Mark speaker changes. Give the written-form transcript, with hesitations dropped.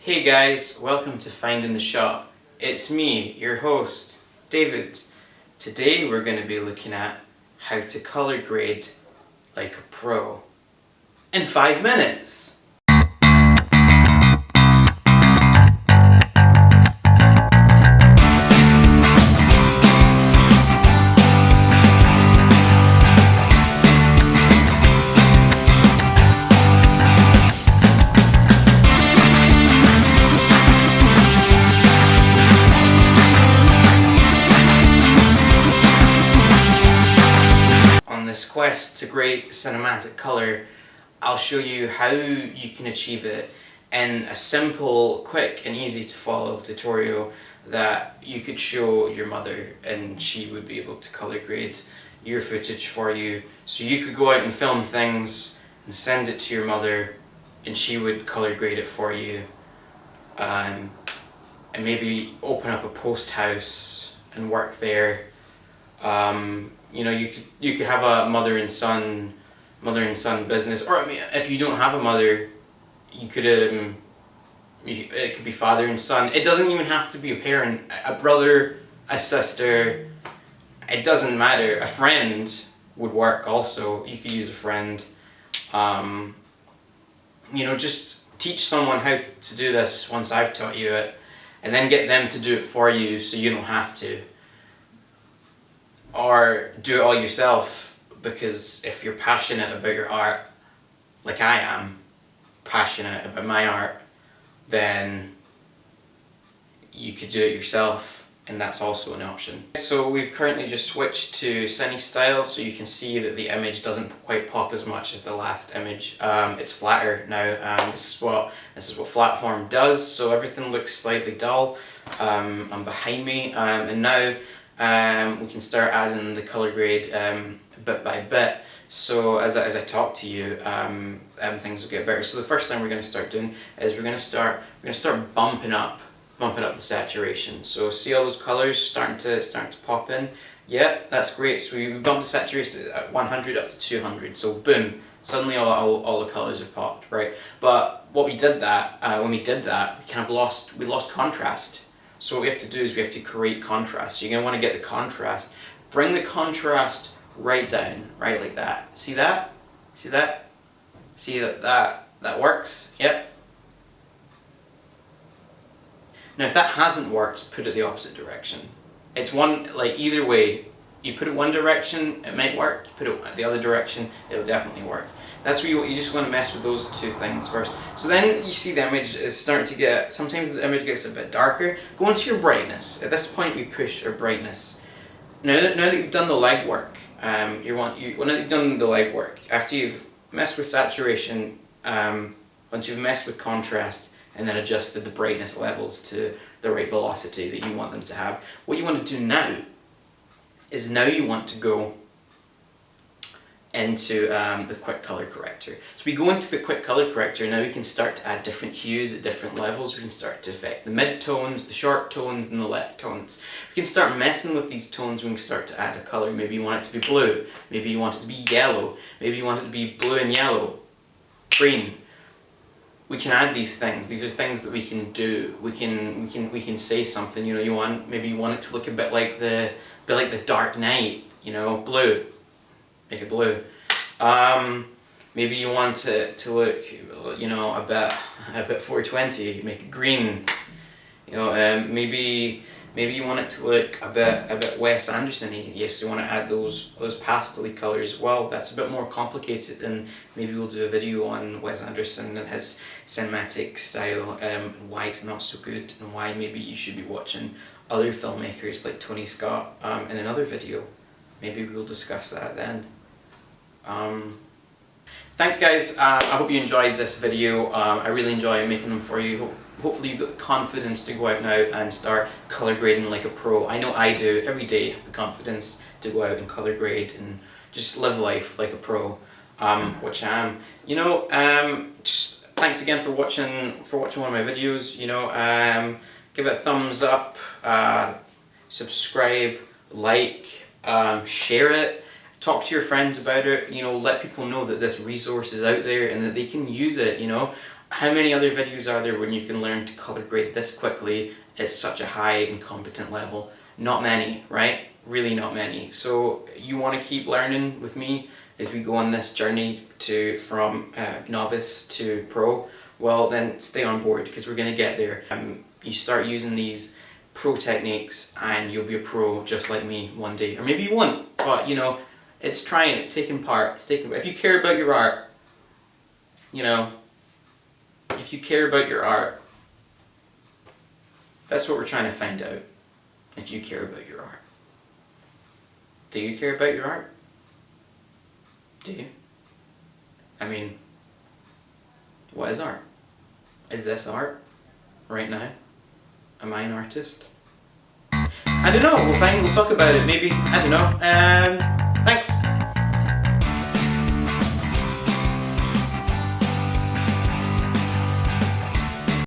Speaker 1: Hey guys, welcome to Finding the Shot. It's me, your host, David. Today we're going to be looking at how to color grade like a pro in 5 minutes. This quest to great cinematic color, I'll show you how you can achieve it in a simple, quick and easy to follow tutorial that you could show your mother and she would be able to color grade your footage for you. So you could go out and film things and send it to your mother and she would color grade it for you, and maybe open up a post house and work there. You know, you could have a mother and son business, or I mean, if you don't have a mother, you could it could be father and son. It doesn't even have to be a parent, a brother, a sister. It doesn't matter. A friend would work also. You could use a friend. You know, just teach someone how to do this once I've taught you it, and then get them to do it for you so you don't have to. Or do it all yourself, because if you're passionate about your art, like I am passionate about my art, then you could do it yourself, and that's also an option. So we've currently just switched to Cine Style, so you can see that the image doesn't quite pop as much as the last image. It's flatter now. This is what Flatform does, so everything looks slightly dull. I'm behind me, and now we can start adding the color grade bit by bit. So as I talk to you, things will get better. So the first thing we're going to start doing is we're going to start bumping up the saturation. So see all those colors starting to pop in. Yeah, that's great. So we bump the saturation at 100 up to 200. So boom, suddenly all the colors have popped, right? But what we did that when we did that, we lost contrast. So what we have to do is we have to create contrast. So you're going to want to get the contrast. Bring the contrast right down, right like that. See that? See that? See that works? Yep. Now if that hasn't worked, put it the opposite direction. It's one, like either way, you put it one direction, it might work. You put it the other direction, it'll definitely work. That's where you just want to mess with those two things first. So then you see the image is starting to get, sometimes the image gets a bit darker. Go into your brightness. At this point we push our brightness. Now that you've done the legwork, after you've messed with saturation, once you've messed with contrast and then adjusted the brightness levels to the right velocity that you want them to have, what you want to do now is you want to go into the quick color corrector. So we go into the quick color corrector, now we can start to add different hues at different levels. We can start to affect the mid tones, the sharp tones, and the left tones. We can start messing with these tones when we start to add a color. Maybe you want it to be blue, maybe you want it to be yellow, maybe you want it to be blue and yellow, green. We can add these things. These are things that we can do. We can say something. You know, maybe you want it to look a bit like the Dark Knight. You know, blue. Make it blue. Maybe you want it to look, you know, a bit 420. Make it green. You know, maybe you want it to look a bit Wes Anderson-y. Yes, you want to add those pastel-y colors as well. That's a bit more complicated, and maybe we'll do a video on Wes Anderson and his cinematic style, and why it's not so good, and why maybe you should be watching other filmmakers like Tony Scott in another video. Maybe we'll discuss that then. Thanks guys, I hope you enjoyed this video. I really enjoy making them for you. Hopefully you've got the confidence to go out now and start color grading like a pro. I know I do. Every day I have the confidence to go out and color grade and just live life like a pro, which I am. You know, just thanks again for watching one of my videos. You know, give it a thumbs up, subscribe, like, share it. Talk to your friends about it, you know, let people know that this resource is out there and that they can use it, you know. How many other videos are there when you can learn to color grade this quickly at such a high and competent level? Not many, right? Really not many. So you want to keep learning with me as we go on this journey from novice to pro. Well, then stay on board, because we're going to get there. You start using these pro techniques and you'll be a pro just like me one day. Or maybe you won't, but you know, it's trying, it's taking part, if you care about your art, you know, if you care about your art, that's what we're trying to find out. If you care about your art. Do you care about your art? Do you? I mean, what is art? Is this art? Right now? Am I an artist? I don't know, we'll talk about it maybe, I don't know. Thanks.